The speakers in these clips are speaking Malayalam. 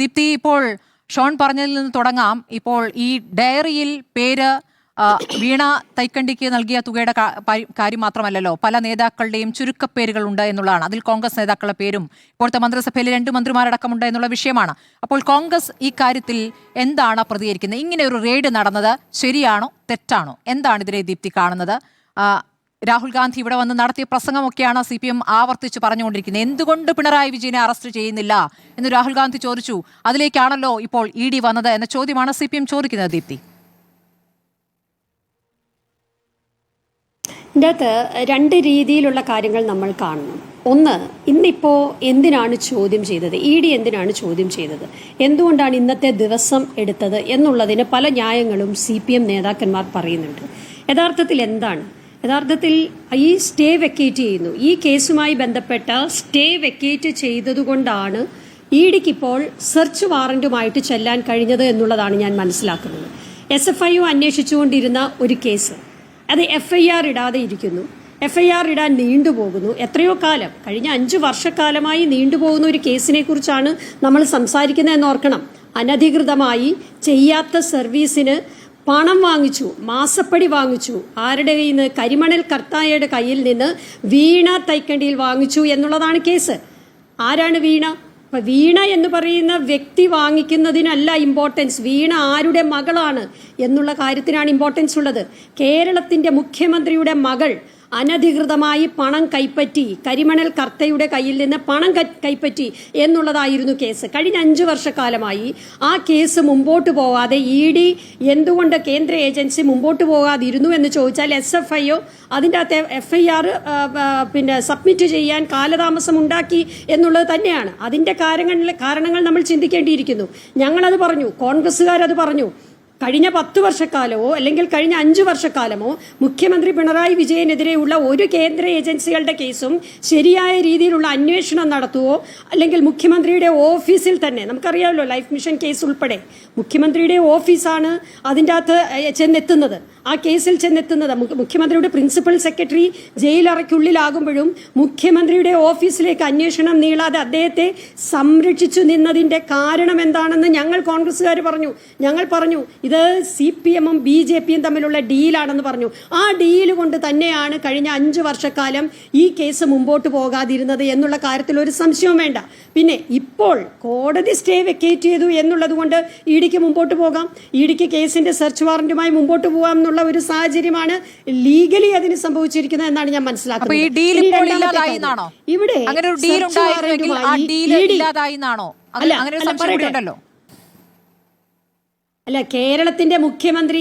ദീപ്തി, ഇപ്പോൾ ഷോൺ പറഞ്ഞതിൽ നിന്ന് തുടങ്ങാം. ഇപ്പോൾ ഈ ഡയറിയിൽ പേര് വീണ തൈക്കണ്ടിക്ക് നൽകിയ തുകയുടെ കാര്യം മാത്രമല്ലല്ലോ, പല നേതാക്കളുടെയും ചുരുക്കപ്പേരുകൾ ഉണ്ട് എന്നുള്ളതാണ്. അതിൽ കോൺഗ്രസ് നേതാക്കളുടെ പേരും ഇപ്പോഴത്തെ മന്ത്രിസഭയിലെ 2 മന്ത്രിമാരടക്കമുണ്ട് എന്നുള്ള വിഷയമാണ്. അപ്പോൾ കോൺഗ്രസ് ഈ കാര്യത്തിൽ എന്താണ് പ്രതികരിക്കുന്നത്? ഇങ്ങനെ ഒരു റെയ്ഡ് നടന്നത് ശരിയാണോ തെറ്റാണോ? എന്താണ് ഇതിനെ ദീപ്തി കാണുന്നത്? രാഹുൽ ഗാന്ധി ഇവിടെ വന്ന് നടത്തിയ പ്രസംഗമൊക്കെയാണ് CPM ആവർത്തിച്ച് പറഞ്ഞുകൊണ്ടിരിക്കുന്നത്. എന്തുകൊണ്ട് പിണറായി വിജയനെ അറസ്റ്റ് ചെയ്യുന്നില്ല എന്ന് രാഹുൽ ഗാന്ധി ചോദിച്ചു. അതിലേക്കാണല്ലോ ഇപ്പോൾ ED വന്നത് എന്ന ചോദ്യമാണ് CPM ചോദിക്കുന്നത്. ദീപ്തി, ഇതിൻ്റെ അകത്ത് 2 രീതിയിലുള്ള കാര്യങ്ങൾ നമ്മൾ കാണണം. ഒന്ന്, ഇന്നിപ്പോൾ എന്തിനാണ് ചോദ്യം ചെയ്തത്, ED എന്തിനാണ് ചോദ്യം ചെയ്തത്, എന്തുകൊണ്ടാണ് ഇന്നത്തെ ദിവസം എടുത്തത് എന്നുള്ളതിന് പല ന്യായങ്ങളും CPM നേതാക്കന്മാർ പറയുന്നുണ്ട്. യഥാർത്ഥത്തിൽ ഈ സ്റ്റേ വെക്കേറ്റ് ചെയ്യുന്നു. ഈ കേസുമായി ബന്ധപ്പെട്ട സ്റ്റേ വെക്കേറ്റ് ചെയ്തതുകൊണ്ടാണ് EDക്ക് ഇപ്പോൾ സെർച്ച് വാറന്റുമായിട്ട് ചെല്ലാൻ കഴിഞ്ഞത് എന്നുള്ളതാണ് ഞാൻ മനസ്സിലാക്കുന്നത്. SFIO അന്വേഷിച്ചുകൊണ്ടിരുന്ന ഒരു കേസ് അത് FIR ഇടാതെ ഇരിക്കുന്നു. FIR ഇടാൻ നീണ്ടുപോകുന്നു. എത്രയോ കാലം, കഴിഞ്ഞ 5 വർഷക്കാലമായി നീണ്ടുപോകുന്ന ഒരു കേസിനെ കുറിച്ചാണ് നമ്മൾ സംസാരിക്കുന്നതെന്ന് ഓർക്കണം. അനധികൃതമായി ചെയ്യാത്ത സർവീസിന് പണം വാങ്ങിച്ചു, മാസപ്പടി വാങ്ങിച്ചു. ആരുടെ കയ്യിൽ നിന്ന്? കരിമണൽ കർത്തായയുടെ കയ്യിൽ നിന്ന് വീണ തൈക്കണ്ടിയിൽ വാങ്ങിച്ചു എന്നുള്ളതാണ് കേസ്. ആരാണ് വീണ? അപ്പൊ വീണ എന്ന് പറയുന്ന വ്യക്തി വാങ്ങിക്കുന്നതിനല്ല ഇമ്പോർട്ടൻസ്, വീണ ആരുടെ മകളാണ് എന്നുള്ള കാര്യത്തിനാണ് ഇമ്പോർട്ടൻസ് ഉള്ളത്. കേരളത്തിന്റെ മുഖ്യമന്ത്രിയുടെ മകൾ അനധികൃതമായി പണം കൈപ്പറ്റി, കരിമണൽ കർത്തയുടെ കയ്യിൽ നിന്ന് പണം കൈപ്പറ്റി എന്നുള്ളതായിരുന്നു കേസ്. കഴിഞ്ഞ 5 വർഷക്കാലമായി ആ കേസ് മുമ്പോട്ട് പോകാതെ ED എന്തുകൊണ്ട് കേന്ദ്ര ഏജൻസി മുമ്പോട്ട് പോകാതിരുന്നു എന്ന് ചോദിച്ചാൽ SFIO അതിൻ്റെ അകത്തെ FIR സബ്മിറ്റ് ചെയ്യാൻ കാലതാമസം ഉണ്ടാക്കി എന്നുള്ളത് തന്നെയാണ്. അതിൻ്റെ കാരണങ്ങൾ നമ്മൾ ചിന്തിക്കേണ്ടിയിരിക്കുന്നു. ഞങ്ങളത് പറഞ്ഞു, കോൺഗ്രസ്സുകാരത് പറഞ്ഞു. കഴിഞ്ഞ 10 വർഷക്കാലമോ അല്ലെങ്കിൽ കഴിഞ്ഞ 5 വർഷക്കാലമോ മുഖ്യമന്ത്രി പിണറായി വിജയനെതിരെയുള്ള ഒരു കേന്ദ്ര ഏജൻസികളുടെ കേസും ശരിയായ രീതിയിലുള്ള അന്വേഷണം നടത്തുവോ, അല്ലെങ്കിൽ മുഖ്യമന്ത്രിയുടെ ഓഫീസിൽ തന്നെ, നമുക്കറിയാമല്ലോ ലൈഫ് മിഷൻ കേസ് ഉൾപ്പെടെ മുഖ്യമന്ത്രിയുടെ ഓഫീസാണ് അതിൻ്റെ അകത്ത് ചെന്നെത്തുന്നത്, ആ കേസിൽ ചെന്നെത്തുന്നത്. മുഖ്യമന്ത്രിയുടെ പ്രിൻസിപ്പൽ സെക്രട്ടറി ജയിലറയ്ക്കുള്ളിലാകുമ്പോഴും മുഖ്യമന്ത്രിയുടെ ഓഫീസിലേക്ക് അന്വേഷണം നീളാതെ അദ്ദേഹത്തെ സംരക്ഷിച്ചു നിന്നതിൻ്റെ കാരണം എന്താണെന്ന് ഞങ്ങൾ കോൺഗ്രസ്സുകാർ പറഞ്ഞു. ഞങ്ങൾ പറഞ്ഞു ഇത് CPMഉം BJPയും തമ്മിലുള്ള ഡീലാണെന്ന് പറഞ്ഞു. ആ ഡീല് കൊണ്ട് തന്നെയാണ് കഴിഞ്ഞ 5 വർഷക്കാലം ഈ കേസ് മുമ്പോട്ട് പോകാതിരുന്നത് എന്നുള്ള കാര്യത്തിൽ ഒരു സംശയവും വേണ്ട. പിന്നെ ഇപ്പോൾ കോടതി സ്റ്റേ വെക്കേറ്റ് ചെയ്തു എന്നുള്ളത് കൊണ്ട് EDക്ക് മുമ്പോട്ട് പോകാം, EDക്ക് കേസിന്റെ സെർച്ച് വാറന്റുമായി മുമ്പോട്ട് പോകാം എന്നുള്ള ഒരു സാഹചര്യമാണ് ലീഗലി അതിന് സംഭവിച്ചിരിക്കുന്നത് എന്നാണ് ഞാൻ മനസ്സിലാക്കുന്നത്. ഇവിടെ അല്ല, കേരളത്തിന്റെ മുഖ്യമന്ത്രി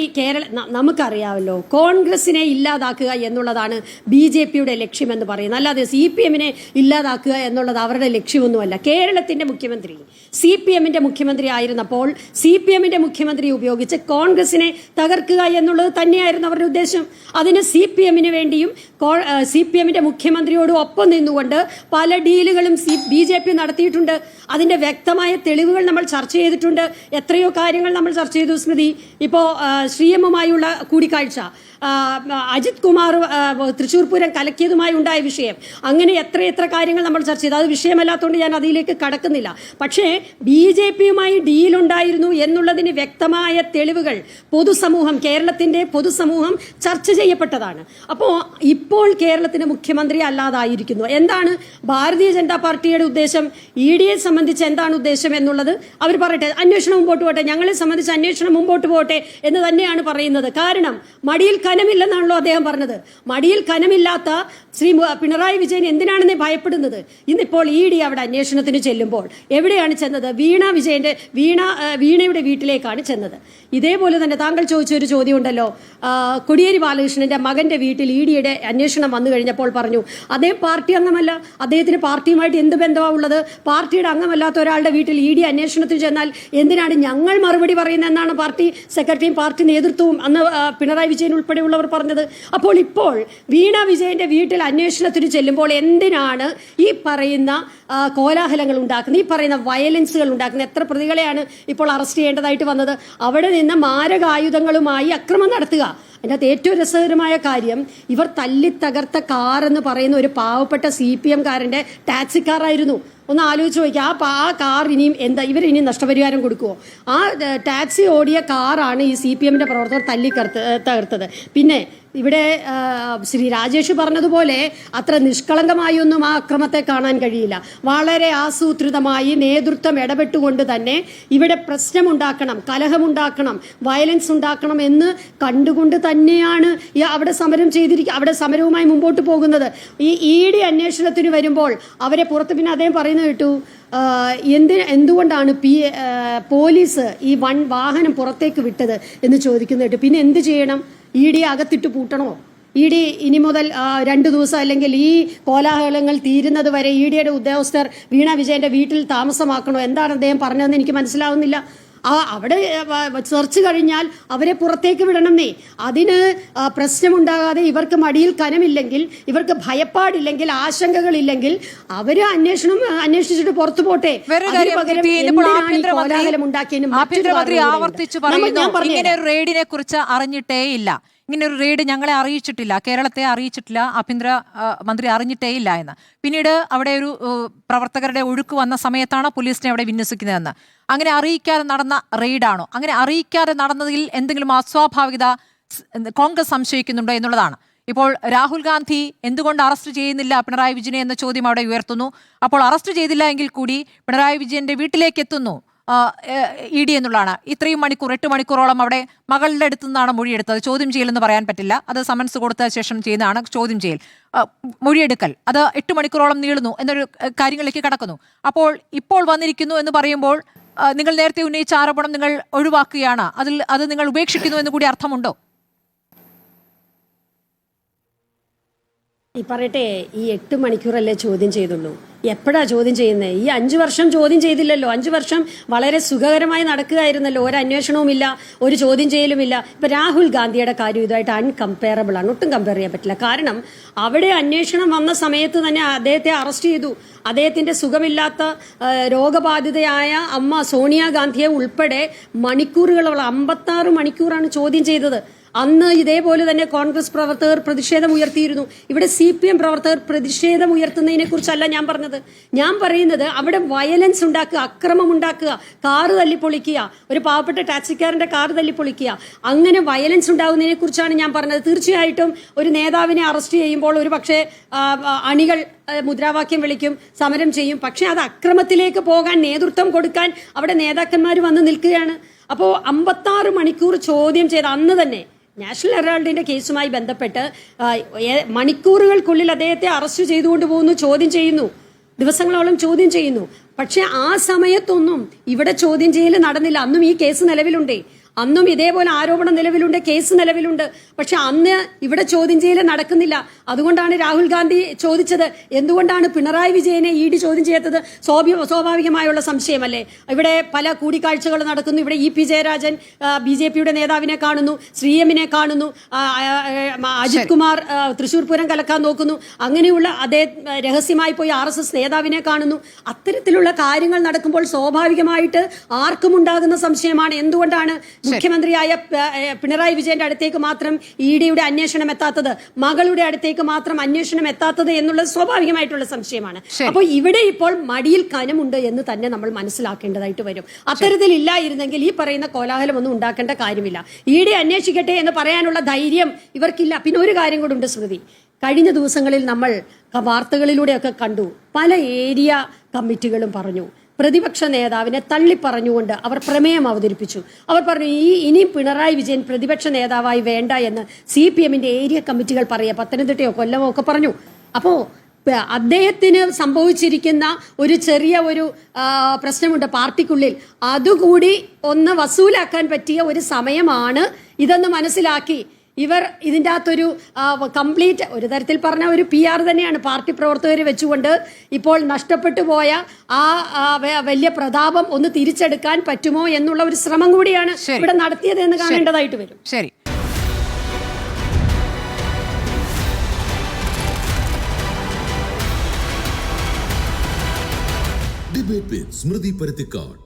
നമുക്കറിയാമല്ലോ, കോൺഗ്രസിനെ ഇല്ലാതാക്കുക എന്നുള്ളതാണ് BJPയുടെ ലക്ഷ്യമെന്ന് പറയുന്നത്. അല്ലാതെ CPMനെ ഇല്ലാതാക്കുക എന്നുള്ളത് അവരുടെ ലക്ഷ്യമൊന്നുമല്ല. കേരളത്തിന്റെ മുഖ്യമന്ത്രി CPMന്റെ മുഖ്യമന്ത്രി ആയിരുന്നപ്പോൾ CPMന്റെ മുഖ്യമന്ത്രി ഉപയോഗിച്ച് കോൺഗ്രസിനെ തകർക്കുക എന്നുള്ളത് തന്നെയായിരുന്നു അവരുടെ ഉദ്ദേശം. അതിന് CPMന് വേണ്ടിയും CPMന്റെ മുഖ്യമന്ത്രിയോട് ഒപ്പം നിന്നുകൊണ്ട് പല ഡീലുകളും BJP നടത്തിയിട്ടുണ്ട്. അതിന്റെ വ്യക്തമായ തെളിവുകൾ നമ്മൾ ചർച്ച ചെയ്തിട്ടുണ്ട്. എത്രയോ കാര്യങ്ങൾ നമ്മൾ ചർച്ച ചെയ്തു സ്മൃതി. ഇപ്പോൾ ശ്രീഎമ്മുമായുള്ള കൂടിക്കാഴ്ച, അജിത് കുമാർ തൃശ്ശൂർ പൂരം കലക്കിയതുമായി ഉണ്ടായ വിഷയം, അങ്ങനെ എത്ര കാര്യങ്ങൾ നമ്മൾ ചർച്ച ചെയ്തു. അത് വിഷയമല്ലാത്തതുകൊണ്ട് ഞാൻ അതിലേക്ക് കടക്കുന്നില്ല. പക്ഷേ BJPയുമായി ഡീലുണ്ടായിരുന്നു എന്നുള്ളതിന് വ്യക്തമായ തെളിവുകൾ പൊതുസമൂഹം, കേരളത്തിന്റെ പൊതുസമൂഹം ചർച്ച ചെയ്യപ്പെട്ടതാണ്. അപ്പോൾ ഇപ്പോൾ കേരളത്തിന്റെ മുഖ്യമന്ത്രി അല്ലാതായിരിക്കുന്നു. എന്താണ് ഭാരതീയ ജനതാ പാർട്ടിയുടെ ഉദ്ദേശം? EDയെ സംബന്ധിച്ച് എന്താണ് ഉദ്ദേശം എന്നുള്ളത് അവർ പറയട്ടെ. അന്വേഷണം മുമ്പോട്ട് പോട്ടെ, ഞങ്ങളെ സംബന്ധിച്ച് അന്വേഷണം മുമ്പോട്ട് പോട്ടെ എന്ന് തന്നെയാണ് പറയുന്നത്. കാരണം മടിയിൽ കനമില്ലെന്നാണല്ലോ അദ്ദേഹം പറഞ്ഞത്. മടിയിൽ കനമില്ലാത്ത ശ്രീ പിണറായി വിജയൻ എന്തിനാണെന്ന് ഭയപ്പെടുന്നത്? ഇന്നിപ്പോൾ ED അവിടെ അന്വേഷണത്തിന് ചെല്ലുമ്പോൾ എവിടെയാണ് ചെന്നത്? വീണയുടെ വീട്ടിലേക്കാണ് ചെന്നത്. ഇതേപോലെ തന്നെ താങ്കൾ ചോദിച്ചൊരു ചോദ്യം ഉണ്ടല്ലോ, കോടിയേരി ബാലകൃഷ്ണന്റെ മകന്റെ വീട്ടിൽ EDയുടെ അന്വേഷണം വന്നു കഴിഞ്ഞപ്പോൾ പറഞ്ഞു അദ്ദേഹം പാർട്ടി അംഗമല്ല, അദ്ദേഹത്തിന് പാർട്ടിയുമായിട്ട് എന്ത് ബന്ധമാണ് ഉള്ളത്? പാർട്ടിയുടെ അംഗമല്ലാത്ത ഒരാളുടെ വീട്ടിൽ ED അന്വേഷണത്തിന് ചെന്നാൽ എന്തിനാണ് ഞങ്ങൾ മറുപടി പറയുന്നത് എന്നാണ് പാർട്ടി സെക്രട്ടറിയും പാർട്ടി നേതൃത്വവും അന്ന് പിണറായി വിജയൻ ഉൾപ്പെടെയുള്ളവർ പറഞ്ഞത്. അപ്പോൾ ഇപ്പോൾ വീണ വിജയന്റെ വീട്ടിൽ അന്വേഷണത്തിന് ചെല്ലുമ്പോൾ എന്തിനാണ് ഈ പറയുന്ന കോലാഹലങ്ങൾ ഉണ്ടാക്കുന്നത്, ഈ പറയുന്ന വയലൻസുകൾ ഉണ്ടാക്കുന്നത്? എത്ര പ്രതികളെയാണ് ഇപ്പോൾ അറസ്റ്റ് ചെയ്യേണ്ടതായിട്ട് വന്നത്? അവിടെ നിന്ന് മാരകായുധങ്ങളുമായി അക്രമം നടത്തുക, അതിനകത്ത് ഏറ്റവും രസകരമായ കാര്യം, ഇവർ തല്ലിത്തകർത്ത കാർ എന്ന് പറയുന്ന ഒരു പാവപ്പെട്ട CPM കാരന്റെ ടാക്സിക്കാരായിരുന്നു. ഒന്ന് ആലോചിച്ച് നോക്കിയാൽ ആ കാർ ഇനിയും എന്താ, ഇവരിനി നഷ്ടപരിഹാരം കൊടുക്കുമോ? ആ ടാക്സി ഓടിയ കാറാണ് ഈ CPMന്റെ പ്രവർത്തകർ തകർത്തത്. പിന്നെ ഇവിടെ ശ്രീ രാജേഷ് പറഞ്ഞതുപോലെ അത്ര നിഷ്കളങ്കമായി ഒന്നും ആ അക്രമത്തെ കാണാൻ കഴിയില്ല. വളരെ ആസൂത്രിതമായി നേതൃത്വം ഇടപെട്ടുകൊണ്ട് തന്നെ ഇവിടെ പ്രശ്നമുണ്ടാക്കണം, കലഹമുണ്ടാക്കണം, വയലൻസ് ഉണ്ടാക്കണം എന്ന് കണ്ടുകൊണ്ട് തന്നെയാണ് അവിടെ സമരം അവിടെ സമരവുമായി മുമ്പോട്ട് പോകുന്നത്. ഈ ED അന്വേഷണത്തിന് വരുമ്പോൾ അവരെ പുറത്ത്, പിന്നെ അദ്ദേഹം പറയുന്നത് കേട്ടു, എന്തുകൊണ്ടാണ് പോലീസ് ഈ വാഹനം പുറത്തേക്ക് വിട്ടത് എന്ന് ചോദിക്കുന്നത് കേട്ടു. പിന്നെ എന്ത് ചെയ്യണം? ED അകത്തിട്ട് പൂട്ടണോ? ED ഇനി മുതൽ 2 ദിവസം അല്ലെങ്കിൽ ഈ കോലാഹലങ്ങൾ തീരുന്നത് വരെ EDയുടെ ഉദ്യോഗസ്ഥർ വീണ വിജയന്റെ വീട്ടിൽ താമസമാക്കണോ? എന്താണ് അദ്ദേഹം പറഞ്ഞതെന്ന് എനിക്ക് മനസ്സിലാവുന്നില്ല. അവിടെ സെർച്ച് കഴിഞ്ഞാൽ അവരെ പുറത്തേക്ക് വിടണമെന്നേ. അതിന് പ്രശ്നമുണ്ടാകാതെ ഇവർക്ക് മടിയിൽ കനമില്ലെങ്കിൽ, ഇവർക്ക് ഭയപ്പാടില്ലെങ്കിൽ, ആശങ്കകളില്ലെങ്കിൽ അവര് അന്വേഷിച്ചിട്ട് പുറത്തു പോട്ടെ. ആഭ്യന്തരമന്ത്രി ആവർത്തിച്ചു പറയുന്നു ഇങ്ങനെ ഒരു റെയ്ഡിനെ കുറിച്ച് അറിഞ്ഞിട്ടേ ഇല്ല, ഇങ്ങനെ ഒരു റെയ്ഡ് ഞങ്ങളെ അറിയിച്ചിട്ടില്ല, കേരളത്തെ അറിയിച്ചിട്ടില്ല, ആഭ്യന്തര മന്ത്രി അറിഞ്ഞിട്ടേ ഇല്ല എന്ന്. പിന്നീട് അവിടെ ഒരു പ്രവർത്തകരുടെ ഒഴുക്ക് വന്ന സമയത്താണ് പോലീസിനെ അവിടെ വിന്യസിക്കുന്നതെന്ന്. അങ്ങനെ അറിയിക്കാതെ നടന്ന റെയ്ഡാണോ? അങ്ങനെ അറിയിക്കാതെ നടന്നതിൽ എന്തെങ്കിലും അസ്വാഭാവികത കോൺഗ്രസ് സംശയിക്കുന്നുണ്ടോ എന്നുള്ളതാണ്. ഇപ്പോൾ രാഹുൽ ഗാന്ധി എന്തുകൊണ്ട് അറസ്റ്റ് ചെയ്യുന്നില്ല പിണറായി വിജയനെ എന്ന ചോദ്യം അവിടെ ഉയർത്തുന്നു. അപ്പോൾ അറസ്റ്റ് ചെയ്തില്ല എങ്കിൽ കൂടി പിണറായി വിജയന്റെ വീട്ടിലേക്ക് എത്തുന്നു ED എന്നുള്ളതാണ്. ഇത്രയും മണിക്കൂർ, 8 മണിക്കൂറോളം അവിടെ മകളുടെ അടുത്തു നിന്നാണ് മൊഴിയെടുത്തത്. ചോദ്യം ചെയ്യലെന്ന് പറയാൻ പറ്റില്ല, അത് സമൻസ് കൊടുത്ത ശേഷം ചെയ്യുന്നതാണ് ചോദ്യം ചെയ്യൽ. മൊഴിയെടുക്കൽ അത് 8 മണിക്കൂറോളം നീളുന്നു എന്നൊരു കാര്യങ്ങളിലേക്ക് കടക്കുന്നു. അപ്പോൾ ഇപ്പോൾ വന്നിരിക്കുന്നു എന്ന് പറയുമ്പോൾ നിങ്ങൾ നേരത്തെ ഉന്നയിച്ച ആരോപണം നിങ്ങൾ ഒഴിവാക്കുകയാണ്, അത് നിങ്ങൾ ഉപേക്ഷിക്കുന്നു എന്ന് കൂടി അർത്ഥമുണ്ടോ? പറയട്ടെ, ഈ 8 മണിക്കൂറല്ലേ ചോദ്യം ചെയ്തുള്ളൂ. എപ്പോഴാ ചോദ്യം ചെയ്യുന്നത്? ഈ 5 വർഷം ചോദ്യം ചെയ്തില്ലല്ലോ. 5 വർഷം വളരെ സുഖകരമായി നടക്കുകയായിരുന്നല്ലോ. ഒരു അന്വേഷണവുമില്ല, ഒരു ചോദ്യം ചെയ്യലുമില്ല. ഇപ്പൊ രാഹുൽ ഗാന്ധിയുടെ കാര്യം ഇതുമായിട്ട് അൺകമ്പയറബിൾ ആണ്, ഒട്ടും കമ്പയർ ചെയ്യാൻ പറ്റില്ല. കാരണം അവിടെ അന്വേഷണം വന്ന സമയത്ത് തന്നെ അദ്ദേഹത്തെ അറസ്റ്റ് ചെയ്തു. അദ്ദേഹത്തിന്റെ സുഖമില്ലാത്ത രോഗബാധിതയായ അമ്മ സോണിയാഗാന്ധിയെ ഉൾപ്പെടെ മണിക്കൂറുകളോളം 56 മണിക്കൂറാണ് ചോദ്യം ചെയ്തത്. അന്ന് ഇതേപോലെ തന്നെ കോൺഗ്രസ് പ്രവർത്തകർ പ്രതിഷേധം ഉയർത്തിയിരുന്നു. ഇവിടെ CPM പ്രവർത്തകർ പ്രതിഷേധം ഉയർത്തുന്നതിനെ കുറിച്ചല്ല ഞാൻ പറഞ്ഞത്. ഞാൻ പറയുന്നത് അവിടെ വയലൻസ് ഉണ്ടാക്കുക, അക്രമം ഉണ്ടാക്കുക, കാറ് തല്ലിപ്പൊളിക്കുക, ഒരു പാവപ്പെട്ട ടാക്സിക്കാരന്റെ കാറ് തല്ലിപ്പൊളിക്കുക, അങ്ങനെ വയലൻസ് ഉണ്ടാകുന്നതിനെ കുറിച്ചാണ് ഞാൻ പറഞ്ഞത്. തീർച്ചയായിട്ടും ഒരു നേതാവിനെ അറസ്റ്റ് ചെയ്യുമ്പോൾ ഒരു പക്ഷേ അണികൾ മുദ്രാവാക്യം വിളിക്കും, സമരം ചെയ്യും. പക്ഷെ അത് അക്രമത്തിലേക്ക് പോകാൻ നേതൃത്വം കൊടുക്കാൻ അവിടെ നേതാക്കന്മാർ വന്ന് നിൽക്കുകയാണ്. അപ്പോൾ 56 മണിക്കൂർ ചോദ്യം ചെയ്ത അന്ന് തന്നെ നാഷണൽ ഹെറാൾഡിന്റെ കേസുമായി ബന്ധപ്പെട്ട് മണിക്കൂറുകൾക്കുള്ളിൽ അദ്ദേഹത്തെ അറസ്റ്റ് ചെയ്തുകൊണ്ട് പോകുന്നു, ചോദ്യം ചെയ്യുന്നു, ദിവസങ്ങളോളം ചോദ്യം ചെയ്യുന്നു. പക്ഷെ ആ സമയത്തൊന്നും ഇവിടെ ചോദ്യം ചെയ്യൽ നടന്നില്ല. അന്നും ഈ കേസ് നിലവിലുണ്ടേ, അന്നും ഇതേപോലെ ആരോപണം നിലവിലുണ്ട്, കേസ് നിലവിലുണ്ട്. പക്ഷെ അന്ന് ഇവിടെ ചോദ്യം ചെയ്യൽ നടക്കുന്നില്ല. അതുകൊണ്ടാണ് രാഹുൽ ഗാന്ധി ചോദിച്ചത്, എന്തുകൊണ്ടാണ് പിണറായി വിജയനെ ED ചോദ്യം ചെയ്യാത്തത്? സ്വാഭാവികമായുള്ള സംശയമല്ലേ? ഇവിടെ പല കൂടിക്കാഴ്ചകൾ നടക്കുന്നു. ഇവിടെ EP ജയരാജൻ BJPയുടെ നേതാവിനെ കാണുന്നു, ശ്രീഎമ്മിനെ കാണുന്നു, അജിത് കുമാർ തൃശൂർ പൂരം കലക്കാൻ നോക്കുന്നു, അങ്ങനെയുള്ള അദ്ദേഹം രഹസ്യമായി പോയി RSS നേതാവിനെ കാണുന്നു. അത്തരത്തിലുള്ള കാര്യങ്ങൾ നടക്കുമ്പോൾ സ്വാഭാവികമായിട്ട് ആർക്കും ഉണ്ടാകുന്ന സംശയമാണ്, എന്തുകൊണ്ടാണ് മുഖ്യമന്ത്രിയായ പിണറായി വിജയന്റെ അടുത്തേക്ക് മാത്രം EDയുടെ അന്വേഷണം എത്താത്തത്, മകളുടെ അടുത്തേക്ക് മാത്രം അന്വേഷണം എത്താത്തത് എന്നുള്ളത് സ്വാഭാവികമായിട്ടുള്ള സംശയമാണ്. അപ്പോൾ ഇവിടെ ഇപ്പോൾ മടിയിൽ കനമുണ്ട് എന്ന് തന്നെ നമ്മൾ മനസ്സിലാക്കേണ്ടതായിട്ട് വരും. അത്തരത്തിലില്ലായിരുന്നെങ്കിൽ ഈ പറയുന്ന കോലാഹലം ഒന്നും ഉണ്ടാക്കേണ്ട കാര്യമില്ല. ED അന്വേഷിക്കട്ടെ എന്ന് പറയാനുള്ള ധൈര്യം ഇവർക്കില്ല. പിന്നെ ഒരു കാര്യം കൂടെ ഉണ്ട് സ്മൃതി, കഴിഞ്ഞ ദിവസങ്ങളിൽ നമ്മൾ വാർത്തകളിലൂടെയൊക്കെ കണ്ടു, പല ഏരിയ കമ്മിറ്റികളും പറഞ്ഞു, പ്രതിപക്ഷ നേതാവിനെ തള്ളിപ്പറഞ്ഞുകൊണ്ട് അവർ പ്രമേയം അവതരിപ്പിച്ചു. അവർ പറഞ്ഞു ഇനിയും പിണറായി വിജയൻ പ്രതിപക്ഷ നേതാവായി വേണ്ട എന്ന് CPMന്റെ ഏരിയ കമ്മിറ്റികൾ പറയുക, പത്തനംതിട്ടയോ കൊല്ലമോ ഒക്കെ പറഞ്ഞു. അപ്പോൾ അദ്ദേഹത്തിന് സംഭവിച്ചിരിക്കുന്ന ഒരു ചെറിയ ഒരു പ്രശ്നമുണ്ട് പാർട്ടിക്കുള്ളിൽ, അതുകൂടി ഒന്ന് വസൂലാക്കാൻ പറ്റിയ ഒരു സമയമാണ് ഇതെന്ന് മനസ്സിലാക്കി ഇവർ ഇതിൻ്റെ അകത്തൊരു കംപ്ലീറ്റ് ഒരു തരത്തിൽ പറഞ്ഞ ഒരു PR തന്നെയാണ് പാർട്ടി പ്രവർത്തകരെ വെച്ചുകൊണ്ട് ഇപ്പോൾ നഷ്ടപ്പെട്ടു പോയ ആ വലിയ പ്രതാപം ഒന്ന് തിരിച്ചെടുക്കാൻ പറ്റുമോ എന്നുള്ള ഒരു ശ്രമം കൂടിയാണ് ഇവിടെ നടത്തിയത് എന്ന് കാണേണ്ടതായിട്ട് വരും. ശരി. ഡിബേറ്റ് വിത്ത് സ്മൃതി പരുത്തിക്കാട്.